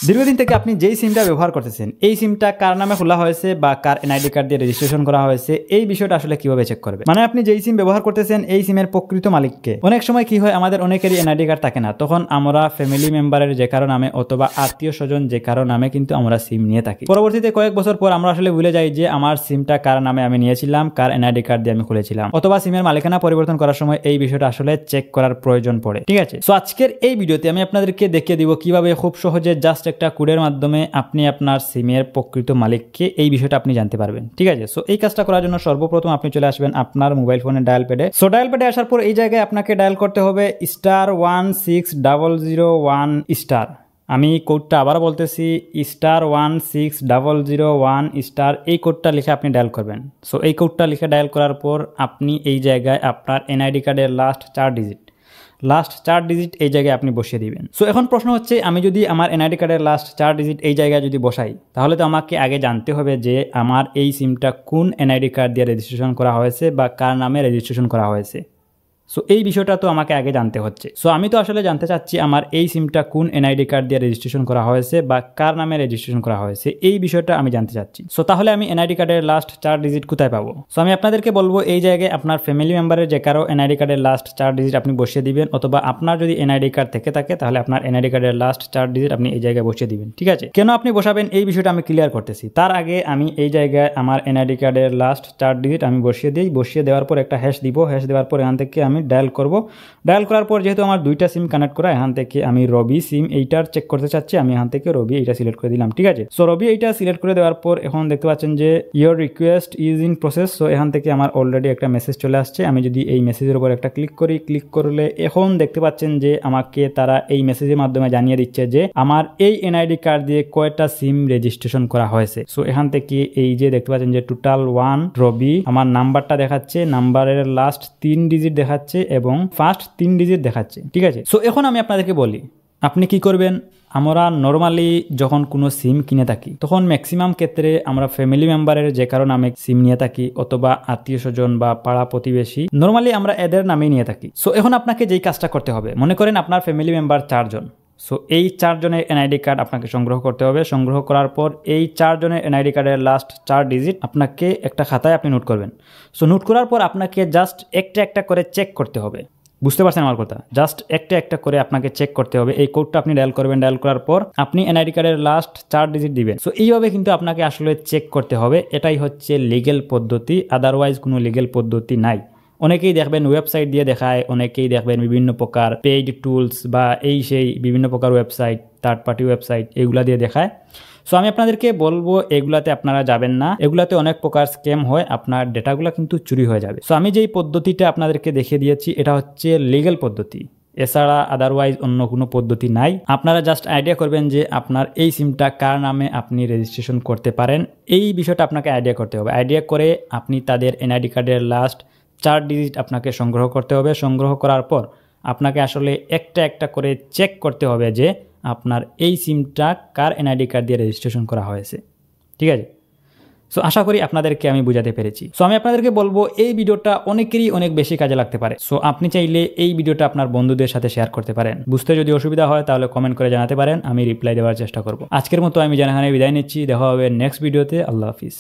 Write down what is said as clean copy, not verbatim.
দীর্ঘদিন থেকে আপনি যেই সিমটা ব্যবহার করতেছেন এই সিমটা কার নামে খোলা হয়েছে বা কার এনআইডি কার্ড দিয়ে রেজিস্ট্রেশন করা হয়েছে এই বিষয়টা আসলে কিভাবে চেক করবে। মানে আপনি যেই সিম ব্যবহার করতেছেন এই সিমের প্রকৃত মালিককে। অনেক সময় কি হয়, আমাদের অনেকেরই এনআইডি কার্ড থাকে না, তখন আমরা ফ্যামিলি মেম্বারের যে কারো নামে অথবা আত্মীয় স্বজন যে কারো নামে কিন্তু আমরা সিম নিয়ে থাকি। পরবর্তীতে কয়েক বছর পর আমরা আসলে ভুলে যাই যে আমার সিমটা কার নামে আমি নিয়েছিলাম, কার এনআইডি কার্ড দিয়ে আমি খুলেছিলাম, অথবা সিমের মালিকানা পরিবর্তন করার সময় এই বিষয়টা আসলে চেক করার প্রয়োজন পড়ে। ঠিক আছে, সো আজকের এই ভিডিওতে আমি আপনাদেরকে দেখিয়ে দিব কিভাবে খুব সহজে জাস্ট একটা কোডের মাধ্যমে আপনি আপনার সিমের প্রকৃত মালিককে এই বিষয়টা আপনি জানতে পারবেন। ঠিক আছে, সো এই কাজটা করার জন্য সর্বপ্রথম আপনি চলে আসবেন আপনার মোবাইল ফোনের ডায়াল প্যাডে। সো ডায়াল প্যাডে আসার পর এই জায়গায় আপনাকে ডায়াল করতে হবে *16001 আমি কোডটা আবার বলতেছি *16001 এই কোডটা লিখে আপনি ডায়াল করবেন। সো এই কোডটা লিখে ডায়াল করার পর আপনি এই জায়গায় আপনার এনআইডি কার্ডের লাস্ট 4 ডিজিট এই জায়গায় আপনি বসিয়ে দিবেন। সো এখন প্রশ্ন হচ্ছে, আমি যদি আমার এনআইডি কার্ডের লাস্ট 4 ডিজিট এই জায়গায় যদি বসাই, তাহলে তো আমাকে আগে জানতে হবে যে আমার এই সিমটা কোন এনআইডি কার্ড দিয়ে রেজিস্ট্রেশন করা হয়েছে বা কার নামে রেজিস্ট্রেশন করা হয়েছে। সো এই বিষয়টা তো আমাকে আগে জানতে হচ্ছে। সো আমি তো আসলে জানতে চাচ্ছি আমার এই সিমটা কোন এনআইডি কার্ড দিয়ে রেজিস্ট্রেশন করা হয়েছে বা কার নামে রেজিস্ট্রেশন করা হয়েছে, এই বিষয়টা আমি জানতে চাচ্ছি। সো তাহলে আমি এনআইডি কার্ডের লাস্ট 4 ডিজিট কোথায় পাবো? সো আমি আপনাদেরকে বলবো এই জায়গায় আপনার ফ্যামিলি মেম্বারের যে কারো এনআইডি কার্ডের লাস্ট 4 ডিজিট আপনি বসিয়ে দিবেন, অথবা আপনার যদি এনআইডি কার্ড থেকে থাকে তাহলে আপনার এনআইডি কার্ডের লাস্ট 4 ডিজিট আপনি এই জায়গায় বসিয়ে দিবেন। ঠিক আছে, কেন আপনি বসাবেন এই বিষয়টা আমি ক্লিয়ার করতেছি। তার আগে আমি এই জায়গায় আমার এনআইডি কার্ডের লাস্ট 4 ডিজিট আমি বসিয়ে দিই। বসিয়ে দেওয়ার পর একটা হ্যাশ দিব। হ্যাশ দেওয়ার পর এখান থেকে আমি ডায়াল করব। ডায়াল করার পর যেহেতু আমার দুইটা সিম কানেক্ট করা, এখান থেকে আমি রবি সিম এইটার চেক করতে চাচ্ছি, আমি এখান থেকে রবি এইটা সিলেক্ট করে দিলাম। ঠিক আছে, সো রবি এইটা সিলেক্ট করে দেওয়ার পর এখন দেখতে পাচ্ছেন যে your request is in process. So এখান থেকে আমার অলরেডি একটা মেসেজ চলে আসছে। আমি যদি এই মেসেজের উপর একটা ক্লিক করি, ক্লিক করলে এখন দেখতে পাচ্ছেন যে আমাকে তারা এই মেসেজের মাধ্যমে জানিয়ে দিচ্ছে যে আমার এই এনআইডি কার্ড দিয়ে কয়টা সিম রেজিস্ট্রেশন করা হয়েছে। সো এখান থেকে এই যে দেখতে পাচ্ছেন যে টোটাল 1 রবি, আমার নাম্বারটা দেখাচ্ছে, নাম্বারের লাস্ট 3 ডিজিট দেখাচ্ছে এবং ফার্স্ট 3 ডিজিট দেখাচ্ছে। ঠিক আছে, সো এখন আমি আপনাদেরকে বলি আপনি কি করবেন। আমরা নর্মালি যখন কোনো সিম কিনে থাকি তখন ম্যাক্সিমাম ক্ষেত্রে আমরা ফ্যামিলি মেম্বারের যে কারো নামে সিম নিয়ে থাকি, অথবা আত্মীয় স্বজন বা পাড়া প্রতিবেশী, নর্মালি আমরা এদের নামেই নিয়ে থাকি। সো এখন আপনাকে যেই কাজটা করতে হবে, মনে করেন আপনার ফ্যামিলি মেম্বার 4 জন। সো এই 4 জনের এনআইডি কার্ড আপনাকে সংগ্রহ করতে হবে। সংগ্রহ করার পর এই 4 জনের এনআইডি কার্ডের লাস্ট 4 ডিজিট আপনাকে একটা খাতায় আপনি নোট করবেন। সো নোট করার পর আপনাকে জাস্ট একটা একটা করে চেক করতে হবে। বুঝতে পারছেন আমার কথা? জাস্ট একটা একটা করে আপনাকে চেক করতে হবে। এই কোডটা আপনি ডায়াল করবেন। ডায়াল করার পর আপনি এনআইডি কার্ডের লাস্ট 4 ডিজিট দিবেন। সো এইভাবে কিন্তু আপনাকে আসলে চেক করতে হবে। এটাই হচ্ছে লিগেল পদ্ধতি, আদারওয়াইজ কোনো লিগেল পদ্ধতি নাই। অনেকেই দেখবেন ওয়েবসাইট দিয়ে দেখায়, অনেকেই দেখবেন বিভিন্ন প্রকার পেইড টুলস বা এই সেই বিভিন্ন প্রকার ওয়েবসাইট, থার্ড পার্টি ওয়েবসাইট এগুলা দিয়ে দেখায়। সো আমি আপনাদেরকে বলবো এগুলাতে আপনারা যাবেন না। এগুলাতে অনেক প্রকার স্ক্যাম হয়, আপনার ডেটাগুলো কিন্তু চুরি হয়ে যাবে। সো আমি যেই পদ্ধতিটা আপনাদেরকে দেখিয়ে দিয়েছি এটা হচ্ছে লিগেল পদ্ধতি, এছাড়া আদারওয়াইজ অন্য কোনো পদ্ধতি নাই। আপনারা জাস্ট আইডিয়া করবেন যে আপনার এই সিমটা কার নামে আপনি রেজিস্ট্রেশন করতে পারেন, এই বিষয়টা আপনাকে আইডিয়া করতে হবে। আইডিয়া করে আপনি তাদের এনআইডি কার্ডের লাস্ট 4 ডিজিট আপনাকে সংগ্রহ করতে হবে। সংগ্রহ করার পর আপনাকে আসলে একটা একটা করে চেক করতে হবে যে আপনার এই সিমটা কার এনআইডি কার্ড দিয়ে রেজিস্ট্রেশন করা হয়েছে। ঠিক আছে, সো আশা করি আপনাদেরকে আমি বুঝাতে পেরেছি। সো আমি আপনাদেরকে বলবো এই ভিডিওটা অনেকেরই অনেক বেশি কাজে লাগতে পারে। সো আপনি চাইলে এই ভিডিওটা আপনার বন্ধুদের সাথে শেয়ার করতে পারেন। বুঝতে যদি অসুবিধা হয় তাহলে কমেন্ট করে জানাতে পারেন, আমি রিপ্লাই দেওয়ার চেষ্টা করব। আজকের মতো আমি জানাখানে বিদায় নিচ্ছি। দেখা হবে নেক্সট ভিডিওতে। আল্লাহ হাফিজ।